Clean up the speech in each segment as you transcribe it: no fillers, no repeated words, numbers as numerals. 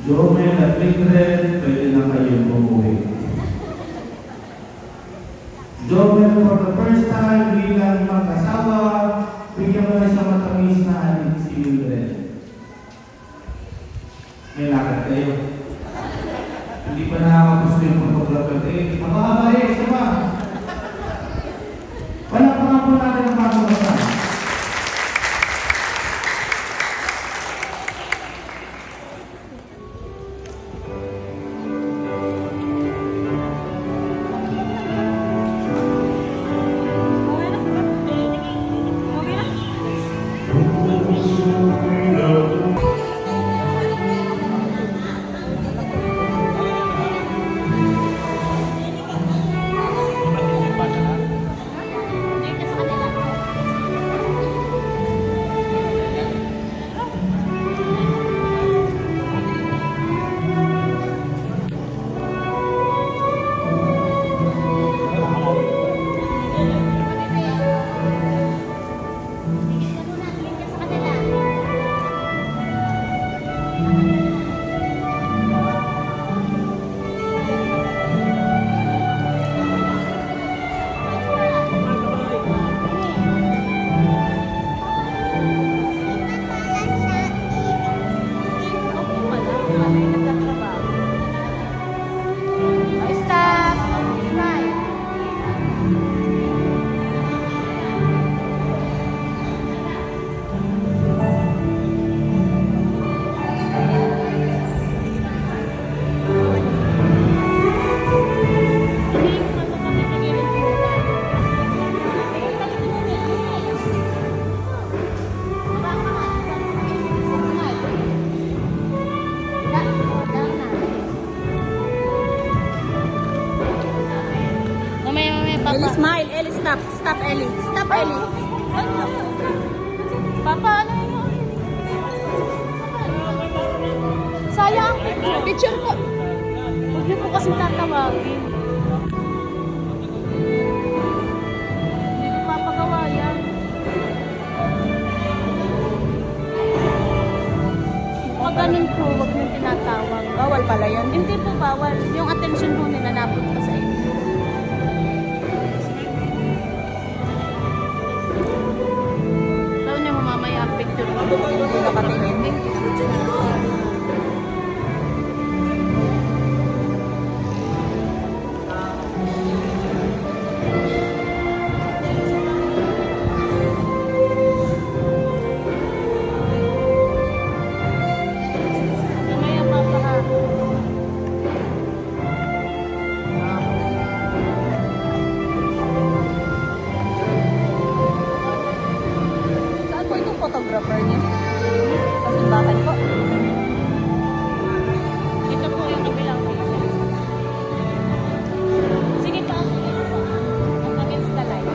Jomel at Mildred, pwede na kayong umuwi. Jomel, for the first time, bilang mag-asawa, bigyan mo na siya matamis na anin si Mildred. May lakad kayo. Hindi pa nakakagusto yung photographer. Mababa isa ba? Palakpakan po natin ang bagong basa. Ellie, smile. Ellie, stop. Stop, Ellie. Stop, Ellie. Papa, ano yun? Sayang. Picture ko. Huwag niyo po kasi tatawagin. Hindi ko papagawa yan. Pag ganun po, huwag niyo tinatawag. Bawal pala yun. Hindi po bawal. Yung attention po nila napunta sa inyo. Hindi nakatingin. Mamaya pa. Saan po itong photographer niya? Sa simbahan po. Ito po yung kabilang picture. Sige pa, sige po. Ang against the light.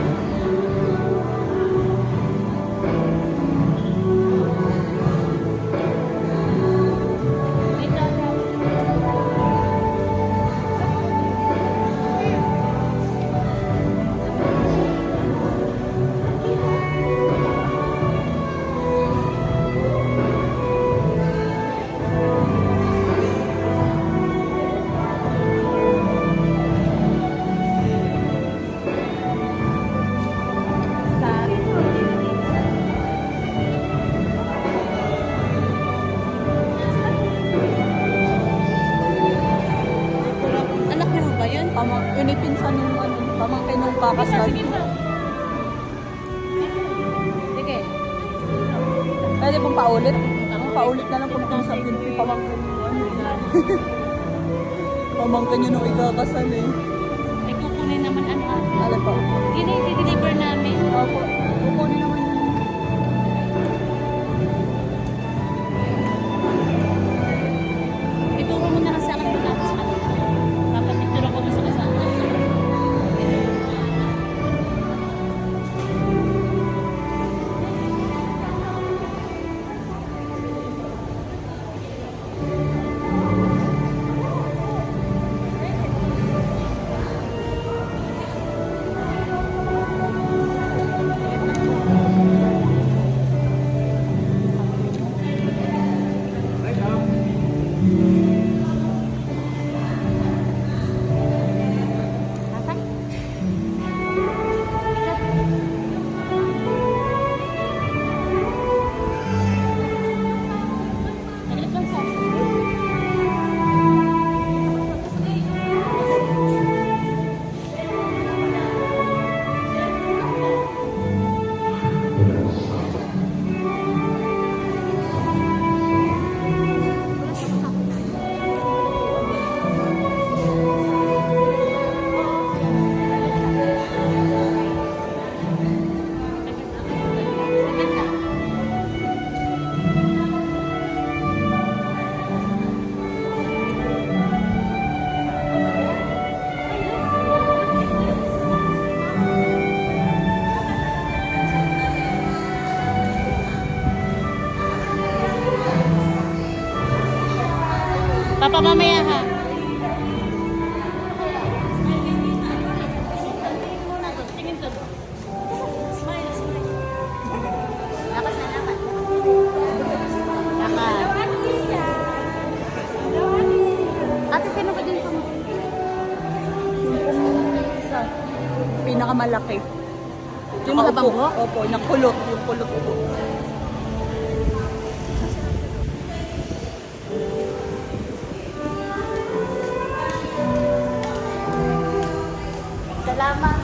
Yun ay pinsan yung pamangkin ng pakasal. Sige pa. Sige. Pwede pong paulit? Paulit na lang kung itong sabihin yung pamangkin yung pamangkin nyo nung ikakasal eh. Ay, kukunin naman ano. Alam po. Yun ay deliver namin. Opo. Kukunin naman yun. Ituro mo na lang sa akin kung tapos ka. Papapicture ako sa kasama. Papa, mamaya ha. Tingin to. Smile, smile. Lakad na, lakad. Lakad. Ate, sino ba dyan po? Pinakamalaki. Yung mahabang Nakaupo. Opo, nakulot. Yung kulot po. Salamat.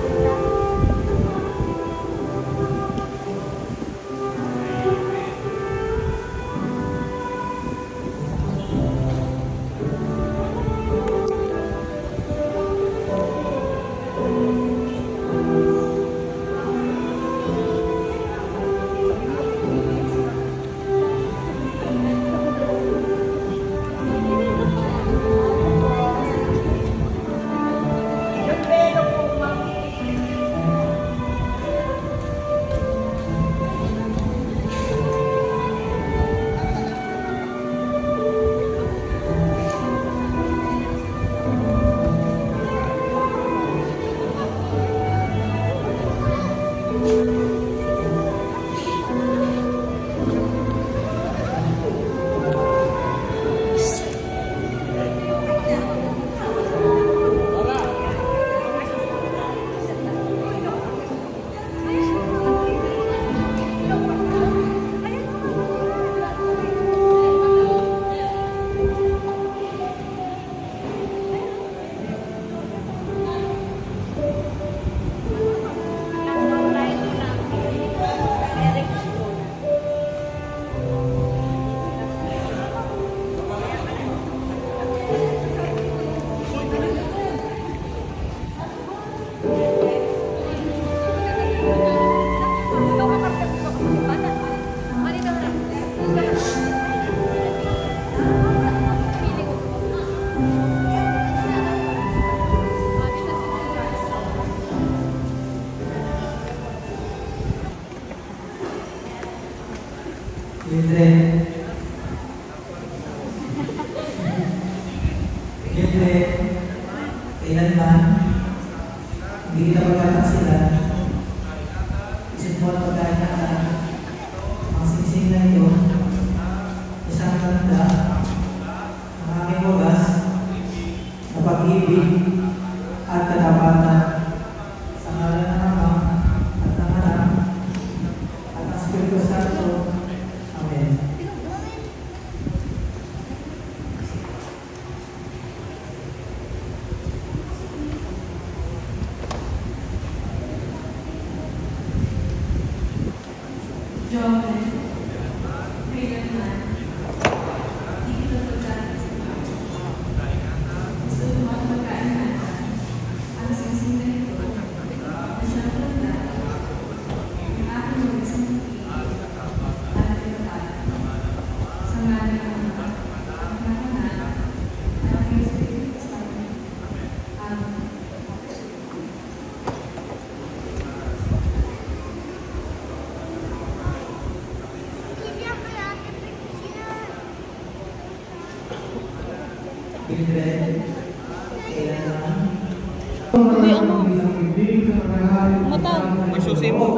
Mildred. Mildred. Kailan ba? Hindi kita magkakaksilan. Isip mo ang pagkain na ang singsing na ito. Isang tanda. Ang aking wagas na pag-ibig at katapatan sa ngalan ng Ama at ng Anak at ng Espiritu Santo. Amen. Mildred. Kailan naman? Hindi, ano? Mata. Magsusi mo.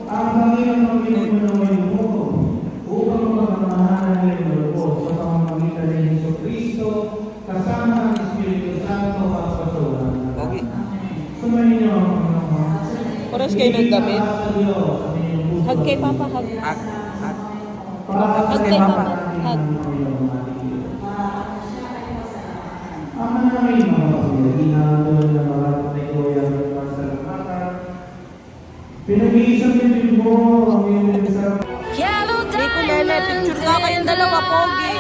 Ang Panginoon ang pinunawa mo upang magmamahalan ng loob sa pamamagitan ni Jesucristo kasama ang Espiritu Santo at pasulan. Okay. Sumayin niyo ang Panginoon. Oras kayo ng damit. Hug kay Papa, hug. At Hug kay Papa, hug. Ama namin mga kapatid, ginagawa na maraming na ito yung masalamatan. Pinag-iisang din mo ang iyong sarap. Hindi ko lele, picture ka kayong dalawa, Pogi.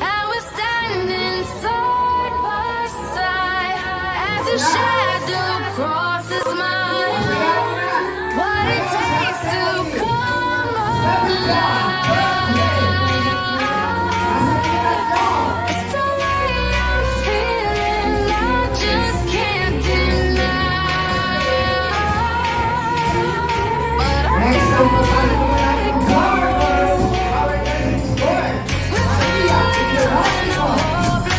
And we're standing side by side as a shadow crosses mine. What it takes to come alive. It's the way I'm feeling, I just can't deny. But I don't let it go. We're feeling when the hope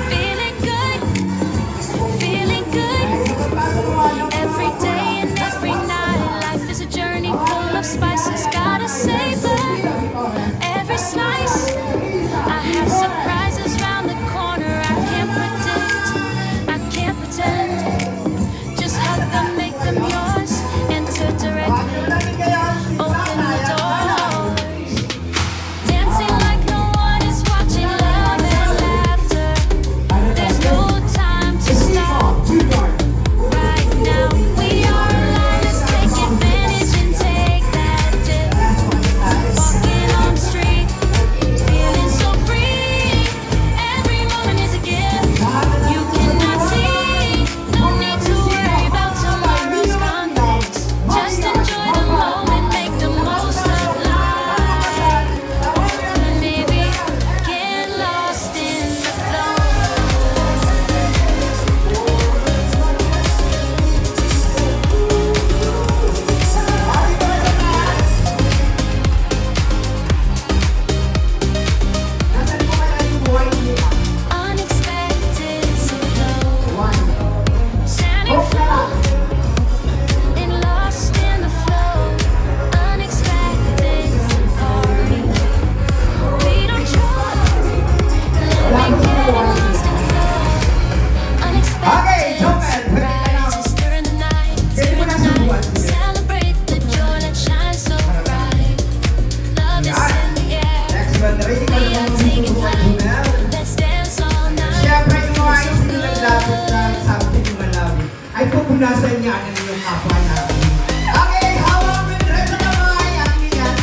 Feeling good, feeling good. Every day and every night, life is a journey full of spices. Gotta savor every slice. I have surprises round the corner. I can't predict, I can't pretend. Just hug them, make them yours. Enter directly, open the doors. Dancing like no one is watching, love and laughter. There's no time to stop. Right now, we are alive. Let's take advantage and take that dip. Walking on the street, feeling so free. Every moment is a gift. You cannot see. No need to worry about tomorrow's conflicts. Just enjoy the moment, make the most of life. And maybe get lost in the flow. Unexpected flow, standing flow, and lost in the flow. Unexpected party, we don't try. Let me get lost in the flow. Unexpected surprises during the night, celebrate the joy that shines so bright. Love is in the air. We are taking flight. Let's dance all night. Siyempre, yung mga So hindi naglapit na sabi ni Malawi, ay pupunasan niya ang iyong kapwa natin. Okay, hawak mo yung red na kamay. Ang yan.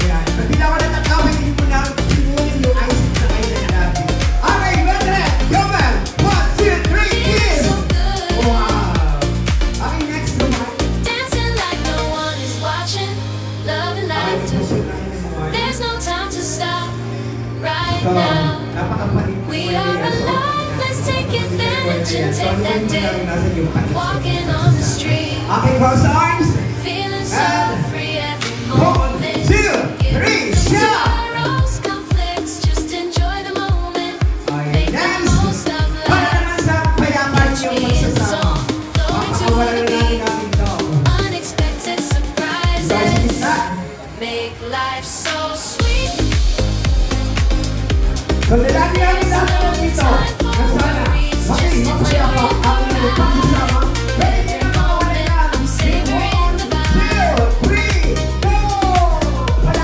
Yan. Pag hindi ako natatawag, hindi mo na sinunin yung ice na kayo na natin. Okay, red red. Come on. 1, 2, 3, kiss. so good. Wow. Okay, next naman. Dancing like no one is watching. Love and Okay, laughter. pusin na yun mo. There's no time to stop. Right So, now, napakapalit mo we yan. are So, alive. Let's take advantage and so, take that ano mo na dip. nasa yung panis. Walking on the street, Okay, cross arms. feeling so free every 1, moment. 2, 3, shout. Tomorrow's conflicts, just enjoy the moment. Okay, Make the dance. most of Para life. naman sa payaman Watch yung me in the magsasama. song, flowing to Makakawala the na beat. natin to. Unexpected Guys, surprises isa. make life so sweet. So, nilagi namin lahat ng dito. Na sana, maging mapayapa ang inyong pagsasama. Pwede nyo na mawala yan. I'm savoring the vibe. 2, 3, go! Wala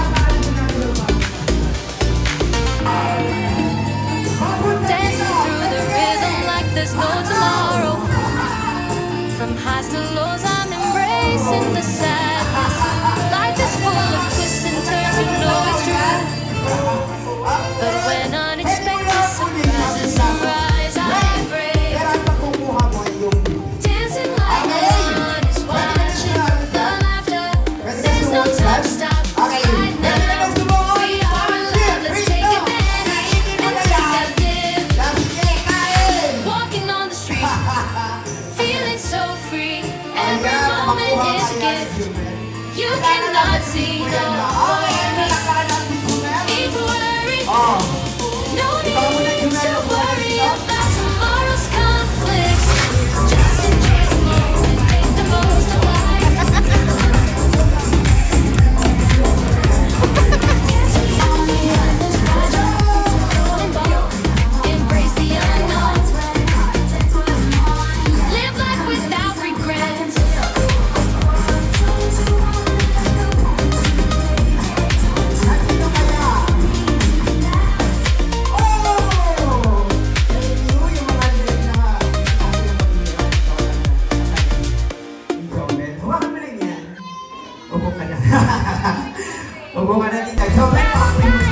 nandito. So, may pakapin mo